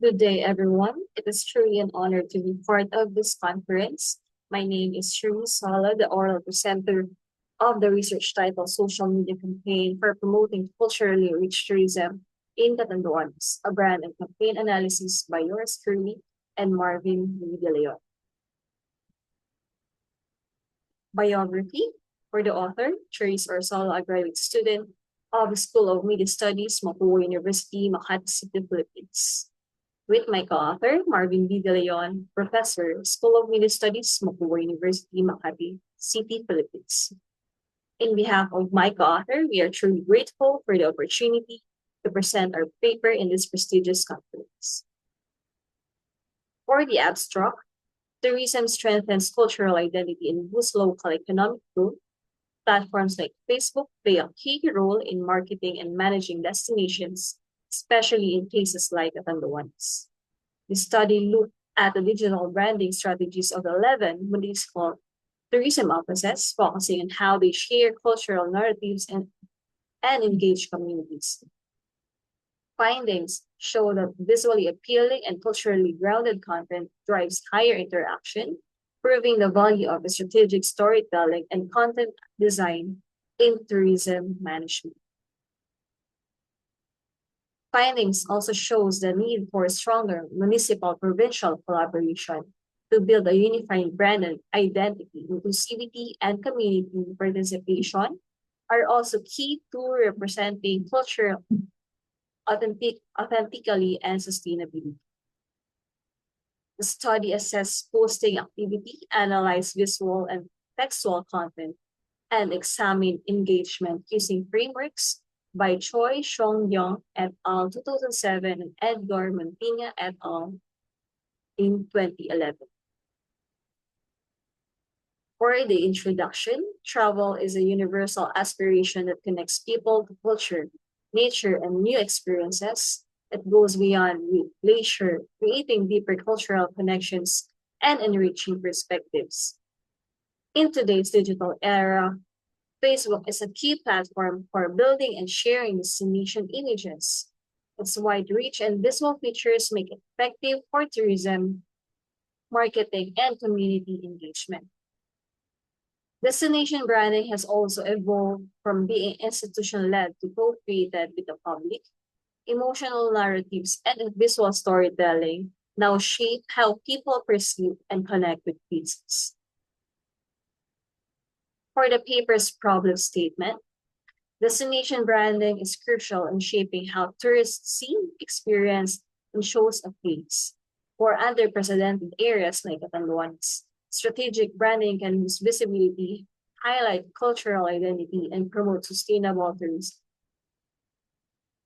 Good day, everyone. It is truly an honor to be part of this conference. My name is Charis, the oral presenter of the research title Social Media Campaign for Promoting Culturally Rich Tourism in Catanduanes, a brand and campaign analysis by yours truly and Marvin. Biography for the author, Charis Orsala, a graduate student of the School of Media Studies, Mapua University, Makati City, Philippines. With my co-author, Marvin B. De Leon, Professor, School of Media Studies, Mapua University, Makati City, Philippines. In behalf of my co-author, we are truly grateful for the opportunity to present our paper in this prestigious conference. For the abstract, tourism strengthens cultural identity and boosts local economic growth. Platforms like Facebook play a key role in marketing and managing destinations, especially in cases like Catanduanes. The study looked at the digital branding strategies of 11 municipal tourism offices, focusing on how they share cultural narratives and engage communities. Findings show that visually appealing and culturally grounded content drives higher interaction, proving the value of strategic storytelling and content design in tourism management. Findings also shows the need for stronger municipal-provincial collaboration to build a unified brand and identity. Inclusivity and community participation are also key to representing culture authentically and sustainably. The study assessed posting activity, analyzed visual and textual content, and examined engagement using frameworks by Choi Xiong-Young et al. 2007 and Edgar Mantina et al. In 2011. For the introduction, travel is a universal aspiration that connects people to culture, nature, and new experiences. It goes beyond leisure, creating deeper cultural connections and enriching perspectives. In today's digital era, Facebook is a key platform for building and sharing destination images. Its wide reach and visual features make it effective for tourism, marketing, and community engagement. Destination branding has also evolved from being institution-led to co-created with the public. Emotional narratives and visual storytelling now shape how people perceive and connect with places. For the paper's problem statement, destination branding is crucial in shaping how tourists see, experience, and shows a place. For underrepresented areas like Catanduanes, strategic branding can use visibility, highlight cultural identity, and promote sustainable tourism.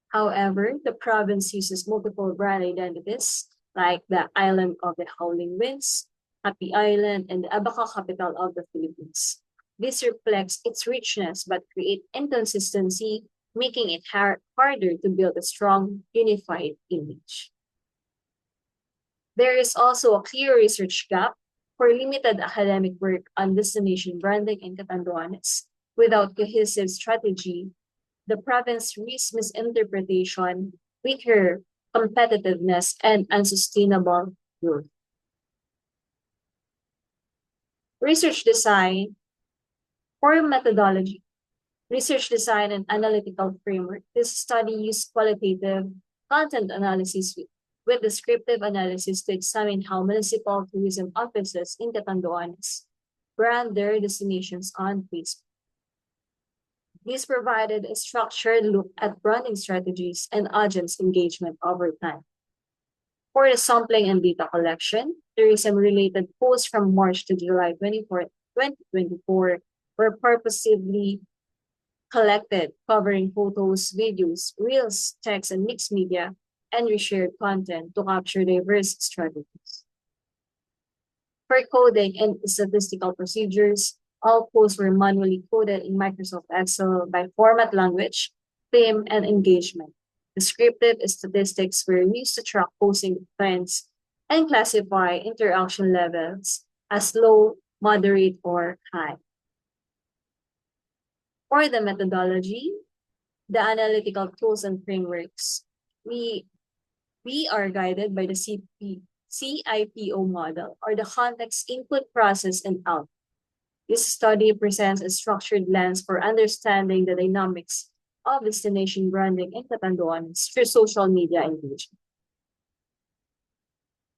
However, the province uses multiple brand identities, like the Island of the Howling Winds, Happy Island, and the Abaca capital of the Philippines. This reflects its richness but creates inconsistency, making it harder to build a strong, unified image. There is also a clear research gap for limited academic work on destination branding in Catanduanes. Without cohesive strategy, the province risks misinterpretation, weaker competitiveness, and unsustainable growth. Research design for methodology, research design and analytical framework. This study used qualitative content analysis with descriptive analysis to examine how municipal tourism offices in Catanduanes brand their destinations on Facebook. This provided a structured look at branding strategies and audience engagement over time. For the sampling and data collection, tourism-related posts from March to July 2024 were purposefully collected, covering photos, videos, reels, text, and mixed media, and reshared content to capture diverse strategies. For coding and statistical procedures, all posts were manually coded in Microsoft Excel by format language, theme, and engagement. Descriptive statistics were used to track posting trends and classify interaction levels as low, moderate, or high. For the methodology, the analytical tools and frameworks, we We are guided by the CIPO model, or the context, input, process, and output. This study presents a structured lens for understanding the dynamics of destination branding in Catanduanes through social media engagement.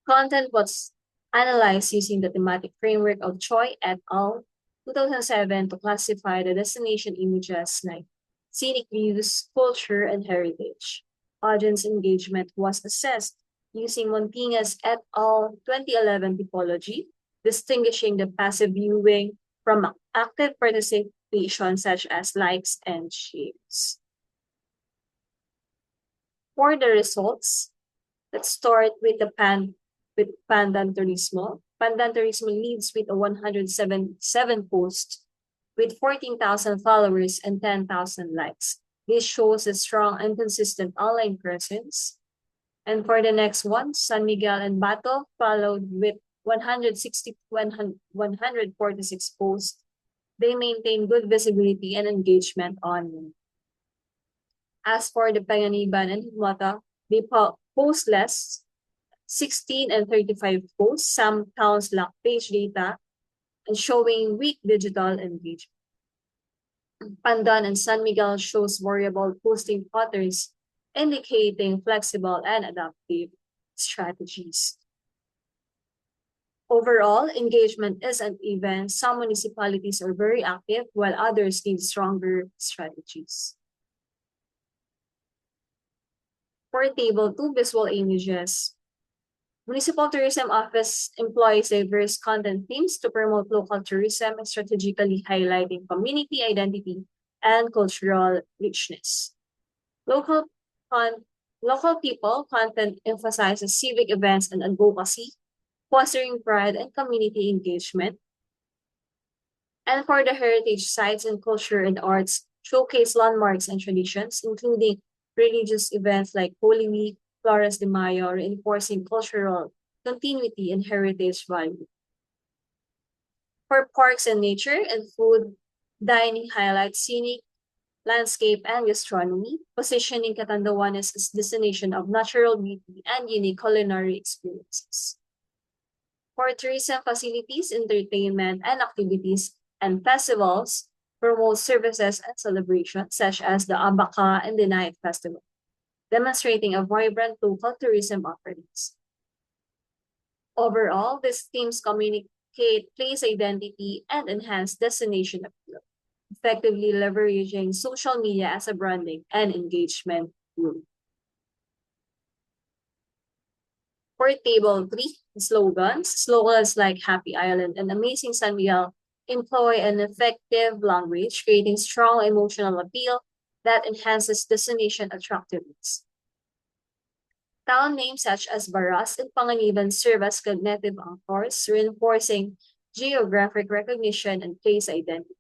Content was analyzed using the thematic framework of Choi et al. 2007 to classify the destination images like scenic views, culture, and heritage. Audience engagement was assessed using Montinez et al. 2011 typology, distinguishing the passive viewing from active participation such as likes and shares. For the results, let's start with Pandan Turismo. Pandan Turismo leads with a 177 post with 14,000 followers and 10,000 likes. This shows a strong and consistent online presence. And for the next one, San Miguel and Bato followed with 146 posts. They maintain good visibility and engagement online. As for the Panganiban and Himota, they post less, 16 and 35 posts. Some towns lack page data and showing weak digital engagement. Pandan and San Miguel shows variable posting patterns, indicating flexible and adaptive strategies. Overall, engagement is uneven. Some municipalities are very active, while others need stronger strategies. For Table 2 visual images, Municipal Tourism Office employs diverse content themes to promote local tourism and strategically highlighting community identity and cultural richness. Local people content emphasizes civic events and advocacy, fostering pride and community engagement. And for the heritage sites and culture and arts, showcase landmarks and traditions, including religious events like Holy Week, Flores de Mayo, reinforcing cultural continuity and heritage value. For parks and nature and food, dining highlights scenic, landscape, and gastronomy, positioning Catanduanes as a destination of natural beauty and unique culinary experiences. For tourism facilities, entertainment, and activities and festivals, promote services and celebrations such as the Abaca and the Night Festival, demonstrating a vibrant local tourism offerings. Overall, these themes communicate place identity and enhance destination appeal, effectively leveraging social media as a branding and engagement tool. For Table 3, slogans like Happy Island and Amazing San Miguel employ an effective language, creating strong emotional appeal that enhances destination attractiveness. Town names such as Baras and Panganiban serve as cognitive anchors, reinforcing geographic recognition and place identity.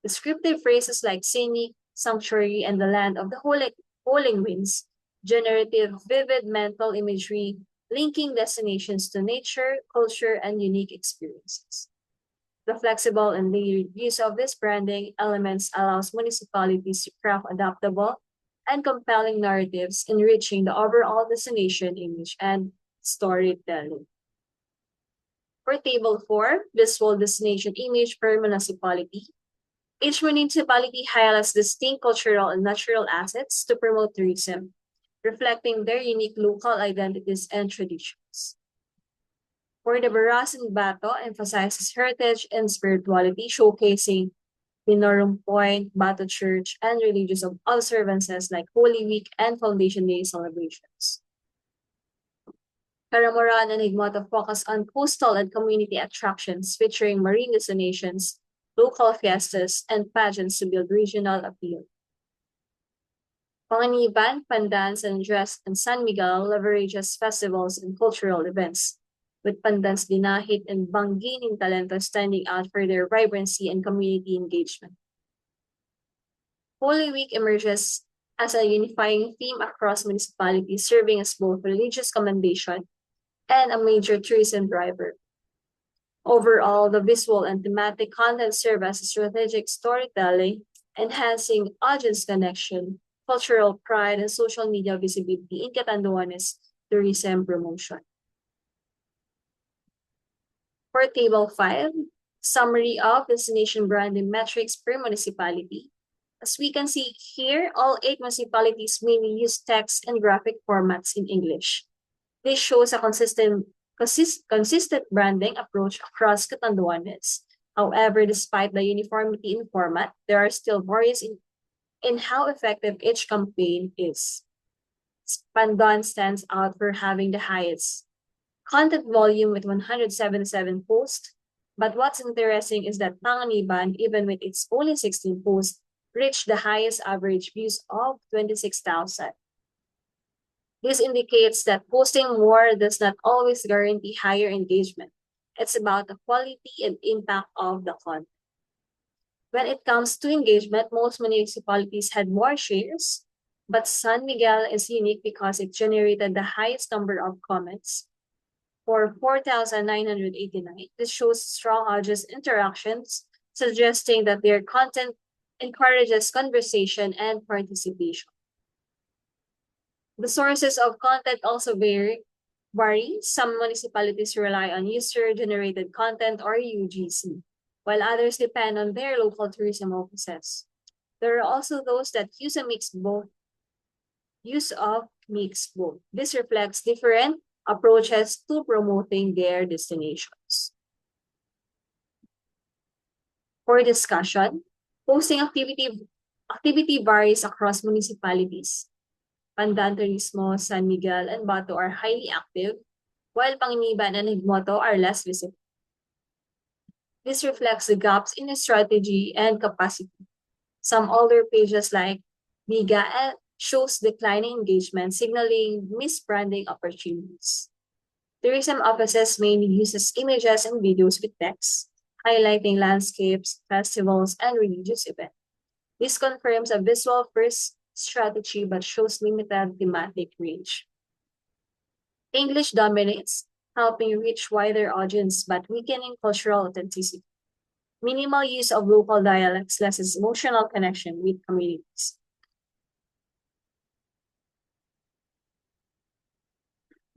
Descriptive phrases like scenic, sanctuary, and the land of the howling winds, generative, vivid mental imagery, linking destinations to nature, culture, and unique experiences. The flexible and layered use of these branding elements allows municipalities to craft adaptable and compelling narratives, enriching the overall destination image and storytelling. For Table 4, visual destination image per municipality, each municipality highlights distinct cultural and natural assets to promote tourism, reflecting their unique local identities and traditions. For the Baras and Bato emphasizes heritage and spirituality, showcasing Minorum Point, Bato Church, and religious observances like Holy Week and Foundation Day celebrations. Caramoran and Higmota focus on coastal and community attractions featuring marine destinations, local fiestas, and pageants to build regional appeal. Panganiban, Pandan, San Andres, and San Miguel leverages festivals and cultural events, with Pandan's Dinahit and Banginin Talento standing out for their vibrancy and community engagement. Holy Week emerges as a unifying theme across municipalities, serving as both religious commendation and a major tourism driver. Overall, the visual and thematic content serve as a strategic storytelling, enhancing audience connection cultural pride, and social media visibility in Catanduanes tourism promotion. For Table 5, summary of destination branding metrics per municipality. As we can see here, all 8 municipalities mainly use text and graphic formats in English. This shows a consistent branding approach across Catanduanes. However, despite the uniformity in format, there are still variations in how effective each campaign is. Pandan stands out for having the highest content volume with 177 posts, but what's interesting is that Panganiban, even with its only 16 posts, reached the highest average views of 26,000. This indicates that posting more does not always guarantee higher engagement. It's about the quality and impact of the content. When it comes to engagement, most municipalities had more shares, but San Miguel is unique because it generated the highest number of comments. For 4,989, this shows strong audience interactions, suggesting that their content encourages conversation and participation. The sources of content also vary. Some municipalities rely on user-generated content or UGC, while others depend on their local tourism offices. There are also those that use of mix both. This reflects different approaches to promoting their destinations. For discussion, posting activity varies across municipalities. Pandan, Turismo, San Miguel, and Bato are highly active, while Panginiban and Higmoto are less visible. This reflects the gaps in strategy and capacity. Some older pages like Biga shows declining engagement, signaling misbranding opportunities. Tourism offices mainly uses images and videos with text, highlighting landscapes, festivals, and religious events. This confirms a visual first strategy but shows limited thematic range. English dominates, helping reach wider audience but weakening cultural authenticity. Minimal use of local dialects lessens emotional connection with communities.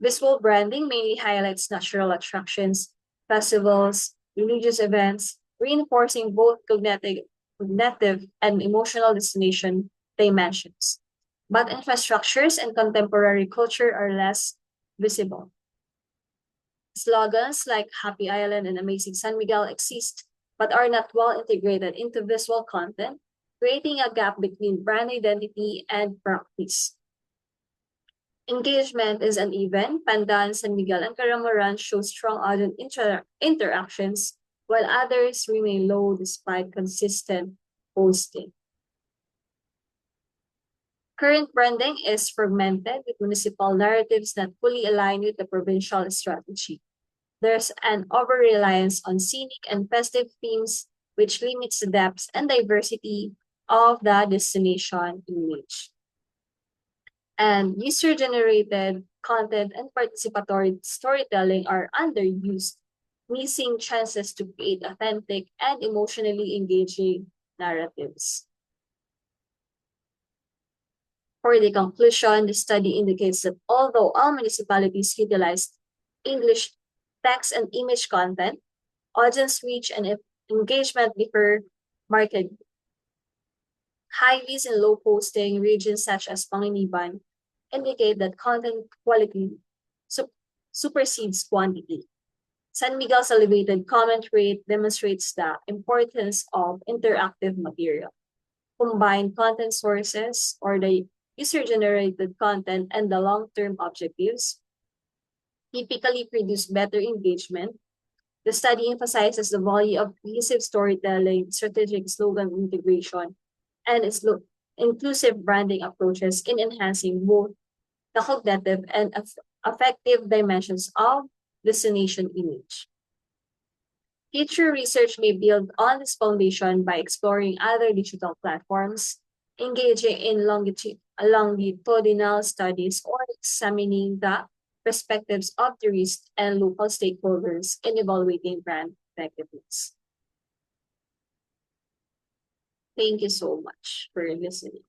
Visual branding mainly highlights natural attractions, festivals, religious events, reinforcing both cognitive and emotional destination dimensions. But infrastructures and contemporary culture are less visible. Slogans like Happy Island and Amazing San Miguel exist, but are not well integrated into visual content, creating a gap between brand identity and practice. Engagement is uneven. Pandan, San Miguel, and Caramoran show strong audience interactions, while others remain low despite consistent posting. Current branding is fragmented with municipal narratives not fully aligned with the provincial strategy. There's an over-reliance on scenic and festive themes, which limits the depth and diversity of the destination image. And user-generated content and participatory storytelling are underused, missing chances to create authentic and emotionally engaging narratives. For the conclusion, the study indicates that although all municipalities utilize English text and image content, audience reach and engagement differ markedly. High views and low posting regions such as Panginiban indicate that content quality supersedes quantity. San Miguel's elevated comment rate demonstrates the importance of interactive material. Combined content sources or the user-generated content and the long-term objectives typically produce better engagement. The study emphasizes the value of cohesive storytelling, strategic slogan integration, and inclusive branding approaches in enhancing both the cognitive and affective dimensions of destination image. Future research may build on this foundation by exploring other digital platforms, engaging in longitudinal studies, or examining the perspectives of tourists and local stakeholders in evaluating brand effectiveness. Thank you so much for listening.